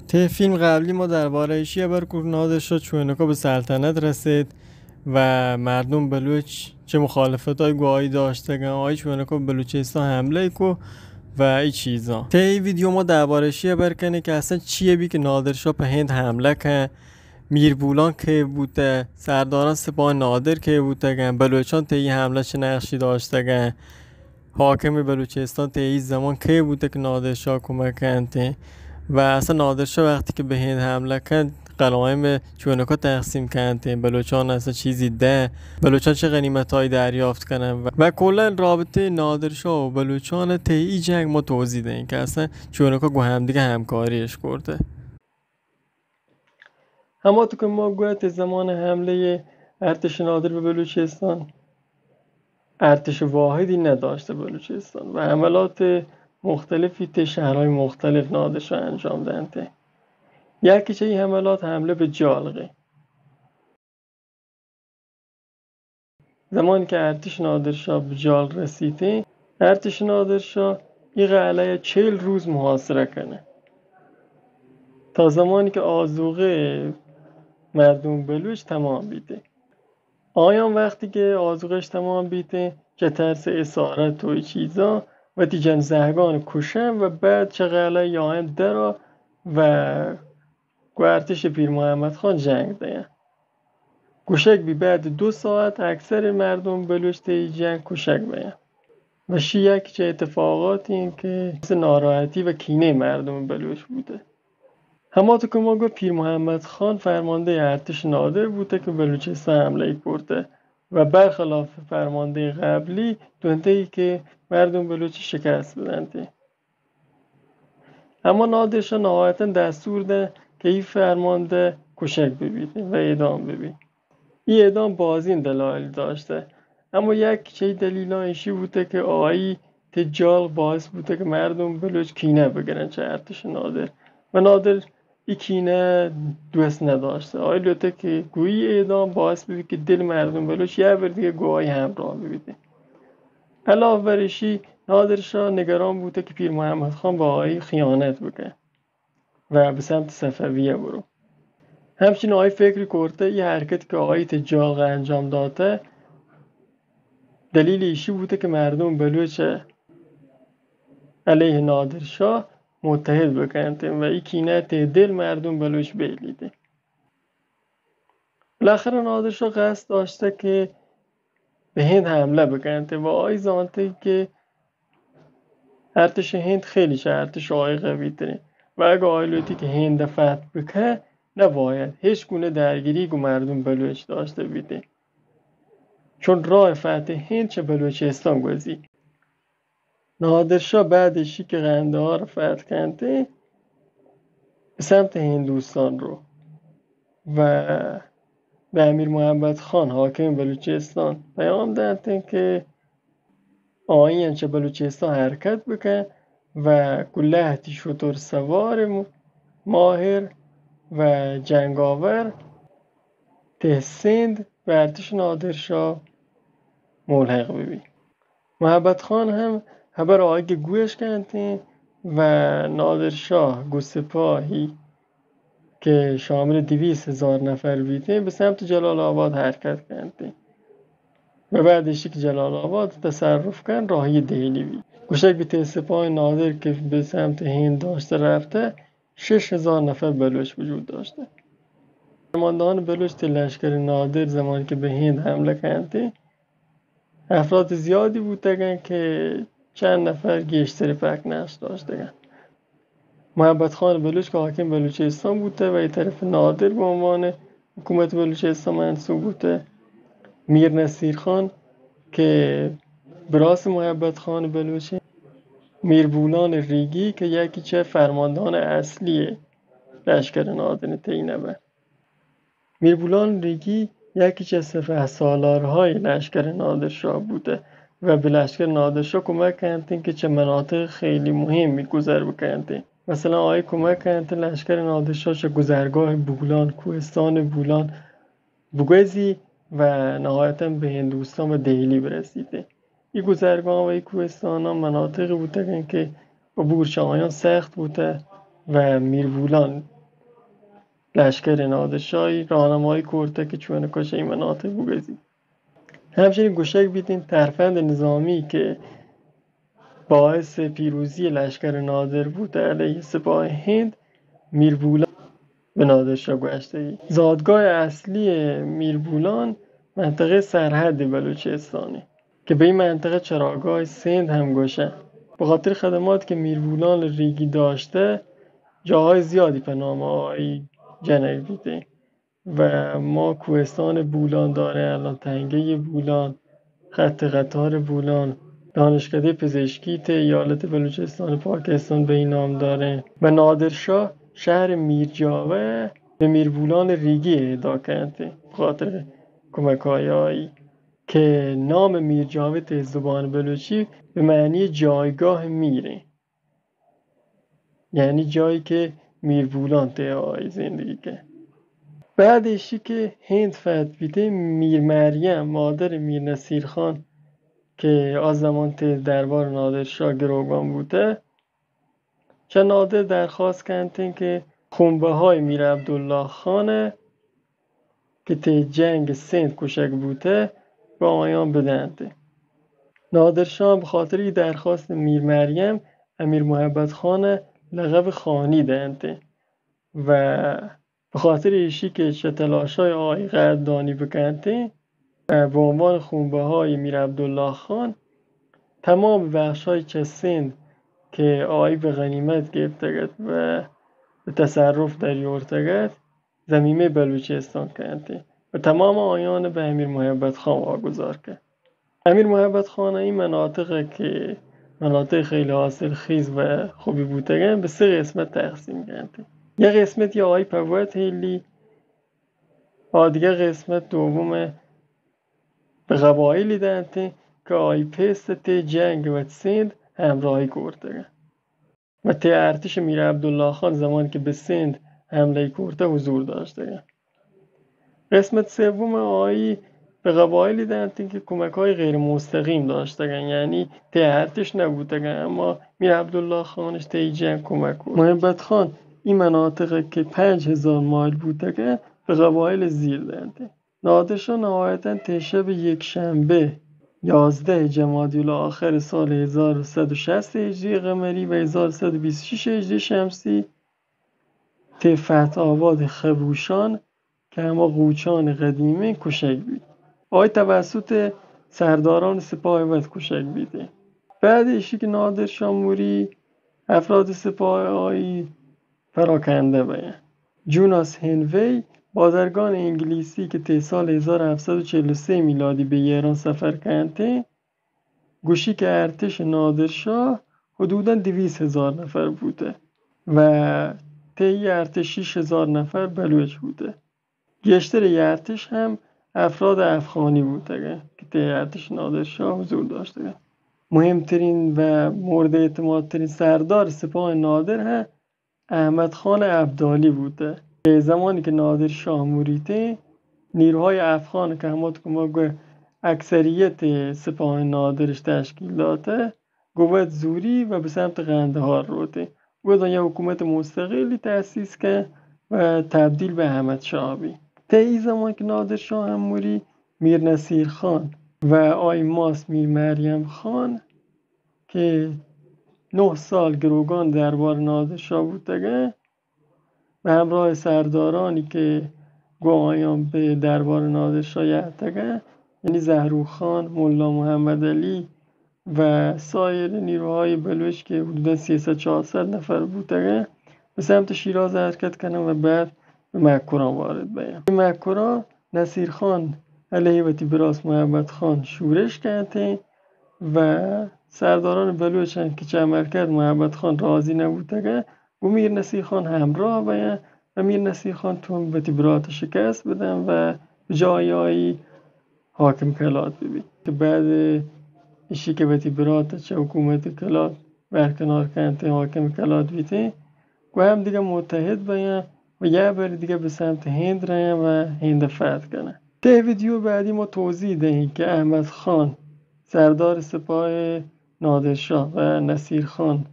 طی فیلم قبلی ما درباره بر نادرشاه چوئنکا به سلطنت رسید و مردم بلوچ چه مخالفت های گواهی داشته گن آی چوئنکا بلوچستان حمله کو و ای چیزا. طی ویدیو ما درباره بر کنه که اصلا چیه بی که نادرشاه به هند حمله که میربولان که بوده، سرداران سپاه نادر که بوده گن، بلوچان طی حمله چه نقشی داشته گن، حاکم بلوچستان طی این زمان که بوده که نادرشاه کمک کنده و اصلا نادرشاه وقتی که به هند حمله کرد غنایم چوئنکا تقسیم کنده، بلوچان اصلا چیزی ده، بلوچان چه غنیمت هایی دریافت کنن و کلا رابطه نادرشاه و بلوچان طی این جنگ ما توضیح دهیم که اصلا چوئنکا گو همدیگه همکاریش کرده. اما تو که ما گویت زمان حمله ارتش نادر به بلوچستان ارتش واحدی نداشته بلوچستان و حملات مختلفی ته شهرهای مختلف نادرشاه انجام دهنده. یکی چه این حملات حمله به جالقه. زمانی که ارتش نادرشاه به جال رسیده ارتش نادرشاه این قلعه 40 روز محاصره کنه تا زمانی که آذوقه مردم بلوچ تمام بیده. آیان وقتی که آذوقش تمام بیده که ترس اسارت و چیزا و دیجن زهگان کشن و بعد چه قلعه یاهم درا و ارتش پیر محمد خان جنگ ده. کشک بی بعد 2 ساعت اکثر مردم بلوچ تی جنگ کشک بین و یک چه اتفاقاتی این که ناراحتی و کینه مردم بلوچ بوده. همه تو که ما گفت پیر محمد خان فرمانده ارتش نادر بوده که بلوچستان حمله کرده و برخلاف فرمانده قبلی دونده ای که مردم بلوچ شکست بدنده. اما نادرشاه نهایتا دستور ده که این فرمانده کشک ببینه و اعدام ببینه. این اعدام بازین دلایل داشته اما یک چه دلیلایشی بوده که آیی تجال باعث بوده که مردم بلوچ کینه بگیرن چه ارتش نادر و نادر این کینه دوست نداشته. آیی لوته که گویی اعدام باعث بوده که دل مردم بلوچ یه بر دیگه گوهی همراه ببینه. علاوه برشی نادرشاه نگران بوده که پیر محمد خان با آیی خیانت بکنه و به سمت صفویه برو. همچنین آقای فکری کرده یه حرکت که آقای تجاق انجام داده دلیل ایشی بوده که مردم بلوچ علیه نادرشاه متحد بکنده و این کینت دل مردم بلوچ بیلیده. بالاخره نادرشاه قصد داشته که به هند حمله بکنده و آقای زانته که ارتش هند خیلی چه ارتش آقای قوی داره و اگه آیلوتی که هند فتح بکنه نباید هیچ گونه درگیری که مردم بلوچ داشته بیده چون راه فتح هند چه بلوچستان گذی. نادرشاه بعدشی که قندهار رو فتح کنده به سمت هندوستان رو و به امیر محمد خان حاکم بلوچستان پیام دادن که آین چه بلوچستان حرکت بکن و گلهتی شتر سوار ماهر و جنگاور ته سند به ارتش نادرشاه ملحق ببین. محمد خان هم خبر آگه گوش کنده و نادرشاه گو سپاهی که شامل 200,000 نفر بیده به سمت جلال آباد حرکت کنده و بعدشی که جلال آباد تصرف کن راهی دهلی بید. گوشک بیته سپاه نادر که به سمت هند داشته رفته 6,000 نفر بلوچ وجود داشته. فرماندهان بلوچ لشکر نادر زمانی که به هند حمله کنده افراد زیادی بودن که چند نفر گشتر پک نقش داشتن. محمد خان بلوچ که حاکم بلوچستان بوده و این طرف نادر به عنوان حکومت بلوچستان منصوب بوده. میر نصیر خان که براس محمد خان بلوچه. میر بولان ریگی که یکی چه فرماندهان اصلی لشکر نادر تینبه. میر بولان ریگی یکی چه سپه سالارهای لشکر نادرشاه بوده و به لشکر نادرشاه کمک کردن که چه مناطق خیلی مهمی گذر بکردن. مثلا آقای کمک کردن لشکر نادرشاه چه گذرگاه بولان، کوهستان بولان بوگزی و نهایتا به هندوستان و دهلی برسیده. این گذرگاه و این کوهستان ها مناطق بوده که عبورش آیان سخت بوده و میر بولان لشکر نادرشاهی راهنمایی کرده که چون کشه این مناطق بگذید. همچنین گوشک بیدین ترفند نظامی که باعث پیروزی لشکر نادر بود علیه سپاه هند میربولان به نادرشاه گشته. زادگاه اصلی میربولان منطقه سرحد بلوچستانی که به این منطقه چراگاه سند هم گوشه. به خاطر خدمات که میربولان ریگی داشته جاهای زیادی به نام آقای جنگ دیده و ما کوهستان بولان داره، الان تنگه بولان، خط قطار بولان، دانشکده پزشکی ایالت بلوچستان پاکستان به این نام داره و نادرشاه شهر میرجاوه به میربولان ریگی اهدا کرده خاطر کمک‌هایی که نام میرجاوه ته زبان بلوچی به معنی جایگاه میره، یعنی جایی که میربولان ته زندگی که. بعدشی که هند فتح بیده میر مریم مادر میر نصیر خان که از زمان ته دربار نادرشاه گروگان بوده چه نادر درخواست کردن که خونبه های میر عبدالله خانه که ته جنگ سند کشک بوده به آیان بدنده. نادرشاه به خاطر این درخواست میر مریم امیر محبت خان لقب خانی دهنده و به خاطر ایشی که چه تلاشای آقای قدردانی بکنده و به عنوان خونبه های میر عبدالله خان تمام بخش های چه سند که آقای به غنیمت گرفتگد و به تصرف دریورتگد زمینه بلوچستان کرده و تمام آیان به امیر محبت خان واگذار کرد. امیر محبت خان این مناطق که مناطق خیلی حاصل خیز و خوبی بودگن به 3 قسمت تقسیم کرده. یه قسمت یا آقای پوایت هیلی و دیگه قسمت دوم به قبایلی دهنده که آقای پست ته جنگ و سند همراهی کرده و ته ارتش میر عبدالله خان زمانی که به سند حمله کرده حضور داشته. قسمت سوم آقای به قبایلی دهنده که کمک های غیر مستقیم داشته، یعنی ته ارتش نبوده اما میر عبدالله خانش ته جنگ کمک کرد. محبت خان این مناطق که 5000 مایل بوده به قبایل زیر دهنده. نادرشاه نهایتاً ته شب یک شنبه 11 جمادی الاخر سال 1160 هجری قمری و 1126 هجری شمسی ته فتح آباد خبوشان که اما قوچان قدیمه کشک بید. آی توسط سرداران سپاه وقت کشک بیده. بعد ایشی که نادرشاه موری افراد سپاه آی فراکنده باید. جوناس هنوی بازرگان انگلیسی که ته سال 1743 میلادی به ایران سفر کرده گوشی که ارتش نادرشاه حدوداً 200,000 نفر بوده و ته ارتش 6,000 نفر بلوچ بوده. گشتر ارتش هم افراد افغانی بوده که ته ارتش نادرشاه حضور داشته. مهمترین و مورد اعتمادترین سردار سپاه نادر هم احمد خان ابدالی بوده. زمانی که نادرشاه موریده نیروهای افغان که همات که اکثریت سپاه نادرش تشکیل داده گوت زوری و به سمت قندهار روده. گویدن یه حکومت مستقلی تأسیس که و تبدیل به احمد شاه بی. تا این زمان که نادرشاه هم موری میر نصیر خان و آی ماس میر مریم خان که 9 سال گروگان دربار نادرشاه بودگه به همراه سردارانی که گواهیان به دربار نادرشاه یحتگه یعنی زهروخ خان، ملا محمد علی و سایر نیروهای بلوچ که حدود 300-400 نفر بودگه به سمت شیراز حرکت کردن و بعد به مکران وارد بشن. به مکران نصیر خان علیه و تیبراس محمد خان شورش کرده و سرداران بلوچ که چه عمل کرد محمد خان راضی نبودگه و میر نصیر خان همراه باید و میر نصیر خان تون به تیبرات شکست بدن و به جایی حاکم کلات ببین که بعد ایشی که به تیبرات چه حکومت کلات برکنار کنده حاکم کلات بیده و هم دیگه متحد باید و یه بر دیگه به سمت هند رایم و هند فتح کنه. ده ویدیو بعدی ما توضیح دهیم که احمد خان سردار سپاه نادرشاه و نصیر خان